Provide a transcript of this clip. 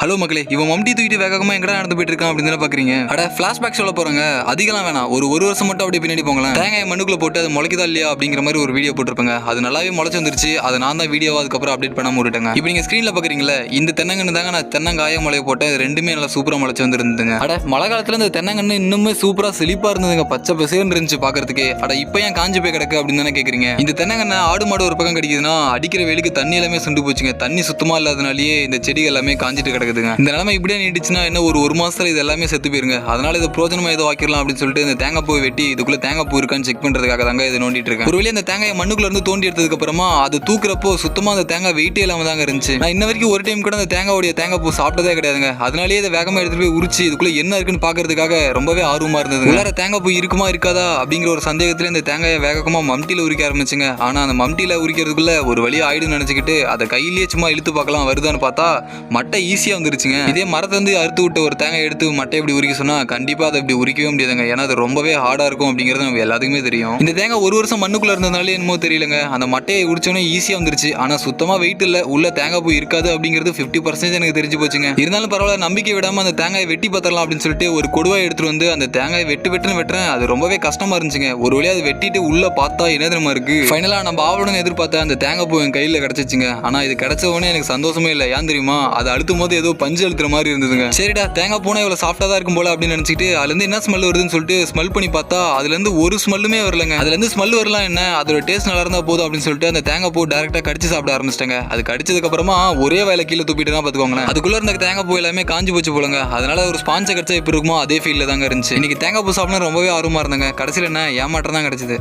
Hello மக்களே, இவன் மம்டி தூக்கிட்டு வேகமா எங்கடா நடந்து போயிட்டு இருக்கான் அப்படின்னு பாக்குறீங்க. அட ஃபிளாஷ்பேக் சொல்ல போறாங்க. அதிகலாம் வேணாம், ஒரு வருஷம் மட்டும் அப்படியே பின்னாடி போங்களேன். தேங்காய் மண்ணுக்குள்ள போட்டு அது முளைக்குதா இல்லையா அப்படிங்கிற மாதிரி ஒரு வீடியோ போட்டிருப்பாங்க. அது நல்லாவே முளைச்சு வந்துருச்சு. அதை நான் தான் வீடியோ அதுக்கப்புறம் அப்டேட் பண்ணாம விட்டுட்டேங்க. இப்போ நீங்க ஸ்கிரீன்ல பாக்குறீங்களா, இந்த தென்னங்கன்னு தாங்க நான் தென்னங்காய முளைய போட்டேன். ரெண்டுமே நல்லா சூப்பரா முளைச்சு வந்துருந்துங்க. அட மழை காலத்துல இந்த தென்னங்கன்னு இன்னுமே சூப்பரா செழிப்பா இருந்ததுங்க. பச்சை பசேன்னு இருந்துச்சு பாக்குறதுக்கு. அட இப்ப ஏன் காஞ்சு போய் கிடக்கு அப்படின்னு தானே கேக்குறீங்க. இந்த தென்னங்கண்ண ஆடு மாடு ஒரு பக்கம் கிடைக்குதுன்னா அடிக்கிற வெயிலுக்கு தண்ணி எல்லாமே சுண்டு போச்சுங்க. தண்ணி சுத்தமா இல்லாதனாலேயே இந்த செடிகள் எல்லாமே காஞ்சிட்டு கிடக்குதுங்க. இந்த நிலைமை இப்படியே நீடிச்சுன்னா என்ன ஒரு மாசத்துல இது எல்லாமே செத்து போயிருங்க. அதனால இது பிரோஜனமா ஏதோ ஆக்கிடலாம் அப்படின்னு சொல்லிட்டு இந்த தேங்காய் பூ வெட்டி இதுக்குள்ள தேங்காய் பூ இருக்கான்னு செக் பண்றதுக்காக தாங்க இதை நோண்டிட்டு இருக்கேன். ஒருவேளை இந்த தேங்காய் மண்ணுக்குள்ள இருந்து தோண்டி எடுத்ததுக்கு அப்புறமா அது தூக்குறப்போ சுத்தமா அந்த தேங்காய் வெயிட்டே இல்லாம தாங்க இருந்துச்சு. நான் இன்ன வரைக்கும் ஒரு டைம் கூட அந்த தேங்காய் பூ சாப்பிட்டதே கிடையாதுங்க. அதனாலேயே இதை வேகமா எடுத்துட்டு போய் உரிச்சு இதுக்குள்ள என்ன இருக்குன்னு பாக்குறதுக்காக ரொம்பவே ஆர்வமா இருந்தது. உள்ளார தேங்காய் பூ இருக்குமா இருக்காதா அப்படிங்கிற ஒரு சந்தேகத்துல இந்த தேங்காயை வேகமா மம்டியில உரிக்க ஆரம்பிச்சுங்க. ஆனா அந்த மம்டியில உரிக்கிறதுக்குள்ள ஒரு வழி ஆயிடுன்னு நினைச்சுக்கிட்டு அதை கையிலேயே சும்மா இழுத்து பார்க்கலாம் வருதான்னு பார்த்தா மட்டை ஈஸியா வந்துருச்சுங்க. இதே மரத்தை வந்து அறுத்து விட்டு ஒரு தேங்காய் எடுத்து மட்டை எப்படி உரிக்க சொன்னா கண்டிப்பா அதை இப்படி உரிக்கவே முடியாதுங்க. ஏன்னா அது ரொம்பவே ஹார்டா இருக்கும் அப்படிங்கிறது நம்ம எல்லாத்துக்குமே தெரியும். இந்த தேங்காய் ஒரு வருஷம் மண்ணுக்குள்ள இருந்ததுனால என்னமோ தெரியலங்க, அந்த மட்டையை உரிச்சோன்னே ஈஸியா வந்துருச்சு. ஆனா சுத்தமா வெயிட் இல்ல, உள்ள தேங்காய் பூ இருக்காது அப்படிங்கிறது 50% எனக்கு தெரிஞ்சு போச்சுங்க. இருந்தாலும் பரவாயில்ல, நம்பிக்கை விடாம அந்த தேங்காயை வெட்டி பார்த்தரலாம் அப்படின்னு சொல்லிட்டு ஒரு கொடுவாய் எடுத்துட்டு வந்து அந்த தேங்காய் வெட்டுறேன். அது ரொம்பவே கஷ்டமா இருந்துச்சுங்க. ஒரு வழியா அதை வெட்டிட்டு உள்ள பார்த்தா என்ன தெரியுமா இருக்கு, ஃபைனலா நம்ம ஆவலுடன் எதிர்பார்த்த அந்த தேங்காய் பூ என் கையில கிடைச்சிச்சுங்க. ஆனா இது கிடைச்ச உடனே எனக்கு சந்தோஷமே இல்லை. ஏன் தெரியுமா, அதை அழுத்தும் போது ஏதோ பஞ்சு அழுத்துற மாதிரி இருந்ததுங்க. சரிடா தேங்காய் பூனா இவ்வளவு சாஃப்டா தான் இருக்கும் போல அப்படின்னு நினைச்சிட்டு அதுல இருந்து என்ன ஸ்மெல் வருதுன்னு சொல்லிட்டு ஸ்மெல் பண்ணி பார்த்தா அதுல இருந்து ஒரு ஸ்மெல்லுமே வரலங்க. அதுல இருந்து ஸ்மெல் வரலாம் என்ன, அதோட டேஸ்ட் நல்லா இருந்தா போதும் அப்படின்னு சொல்லிட்டு அந்த தேங்காய் பூ டைரக்டா கடிச்சு சாப்பிட ஆரம்பிச்சிட்டாங்க. அது கடிச்சதுக்கு அப்புறமா ஒரே வேலை கீழே துப்பிட்டு தான் பாத்துக்கோங்களேன். அதுக்குள்ள இருந்த தேங்காய் பூ எல்லாமே காஞ்சி போச்சு போலங்க. அதனால ஒரு ஸ்பான்சை கிடைச்சா எப்படி இருக்குமோ அதே ஃபீல்ல தாங்க இருந்துச்சு. இன்னைக்கு தேங்காய் பூ சாப்பிட ரொம்பவே ஆர்வமா இருந்தாங்க. கடைசியில் என்ன ஏமாற்றம் தான் கிடைச்சது.